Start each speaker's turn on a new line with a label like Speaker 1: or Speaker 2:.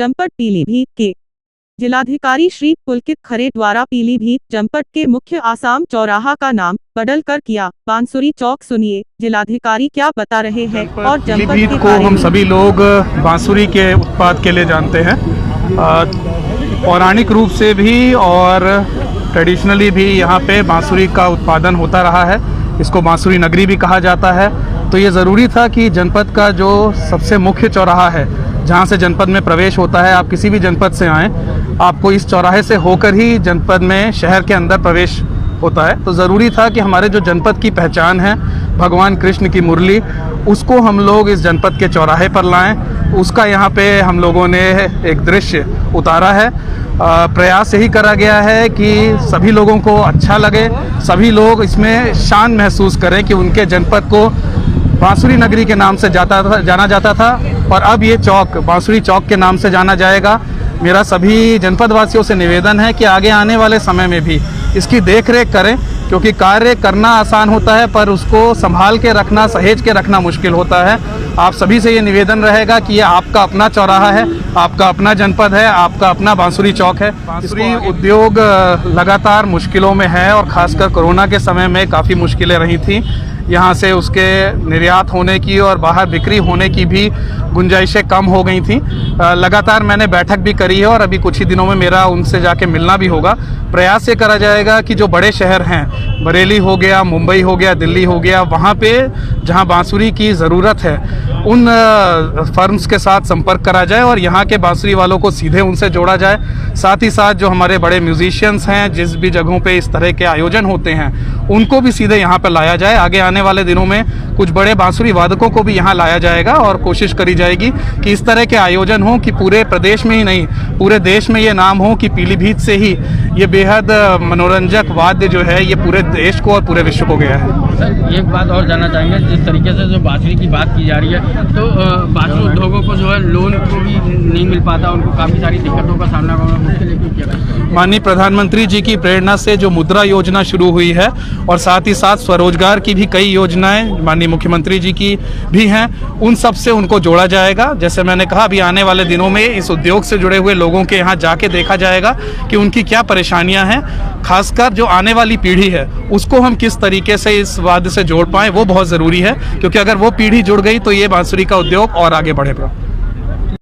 Speaker 1: जनपद पीलीभीत के जिलाधिकारी श्री पुलकित खरे द्वारा पीलीभीत जनपद के मुख्य आसाम चौराहा का नाम बदलकर किया बांसुरी चौक। सुनिए जिलाधिकारी क्या बता रहे हैं और जनपद
Speaker 2: पीलीभीत को हम सभी लोग बांसुरी के उत्पाद के लिए जानते हैं। पौराणिक रूप से भी और ट्रेडिशनली भी यहाँ पे बांसुरी का उत्पादन होता रहा है। इसको बांसुरी नगरी भी कहा जाता है। तो ये ज़रूरी था कि जनपद का जो सबसे मुख्य चौराहा है, जहाँ से जनपद में प्रवेश होता है, आप किसी भी जनपद से आएँ, आपको इस चौराहे से होकर ही जनपद में शहर के अंदर प्रवेश होता है। तो ज़रूरी था कि हमारे जो जनपद की पहचान है, भगवान कृष्ण की मुरली, उसको हम लोग इस जनपद के चौराहे पर लाएं। उसका यहाँ पे हम लोगों ने एक दृश्य उतारा है। प्रयास यही करा गया है कि सभी लोगों को अच्छा लगे, सभी लोग इसमें शान महसूस करें कि उनके जनपद को बांसुरी नगरी के नाम से जाना जाता था और अब ये चौक बांसुरी चौक के नाम से जाना जाएगा। मेरा सभी जनपद वासियों से निवेदन है कि आगे आने वाले समय में भी इसकी देखरेख करें, क्योंकि कार्य करना आसान होता है पर उसको संभाल के रखना, सहेज के रखना मुश्किल होता है। आप सभी से ये निवेदन रहेगा कि ये आपका अपना चौराहा है, आपका अपना जनपद है, आपका अपना बांसुरी चौक है। बांसुरी उद्योग लगातार मुश्किलों में है और ख़ासकर कोरोना के समय में काफ़ी मुश्किलें रही थी। यहाँ से उसके निर्यात होने की और बाहर बिक्री होने की भी गुंजाइशें कम हो गई थी। लगातार मैंने बैठक भी करी है और अभी कुछ ही दिनों में मेरा उनसे जाके मिलना भी होगा। प्रयास ये करा जाएगा कि जो बड़े शहर हैं, बरेली हो गया, मुंबई हो गया, दिल्ली हो गया, वहाँ पे जहाँ बांसुरी की ज़रूरत है उन फर्म्स के साथ संपर्क करा जाए और यहाँ के बांसुरी वालों को सीधे उनसे जोड़ा जाए। साथ ही साथ जो हमारे बड़े म्यूजिशियंस हैं, जिस भी जगहों पे इस तरह के आयोजन होते हैं, उनको भी सीधे यहाँ पर लाया जाए। आगे आने वाले दिनों में कुछ बड़े बांसुरी वादकों को भी यहाँ लाया जाएगा और कोशिश करी जाएगी कि इस तरह के आयोजन हो कि पूरे प्रदेश में ही नहीं, पूरे देश में ये नाम हो कि पीलीभीत से ही ये बेहद मनोरंजक वाद्य जो है ये पूरे देश को और पूरे विश्व को गया है।
Speaker 3: सर, एक बात और जानना चाहेंगे, जिस तरीके से जो बांसुरी की बात की जा रही है, तो बांसुरी उद्योगों को जो है लोन को भी नहीं मिल पाता, उनको काफ़ी सारी दिक्कतों का सामना करना मुश्किल है।
Speaker 2: माननीय प्रधानमंत्री जी की प्रेरणा से जो मुद्रा योजना शुरू हुई है और साथ ही साथ स्वरोजगार की भी कई योजनाएं माननीय मुख्यमंत्री जी की भी हैं, उन सब से उनको जोड़ा जाएगा। जैसे मैंने कहा, अभी आने वाले दिनों में इस उद्योग से जुड़े हुए लोगों के यहाँ जाके देखा जाएगा कि उनकी क्या परेशानियां हैं। खासकर जो आने वाली पीढ़ी है उसको हम किस तरीके से इस वाद्य से जोड़ पाएँ, वो बहुत ज़रूरी है, क्योंकि अगर वो पीढ़ी जुड़ गई तो ये बांसुरी का उद्योग और आगे बढ़ेगा।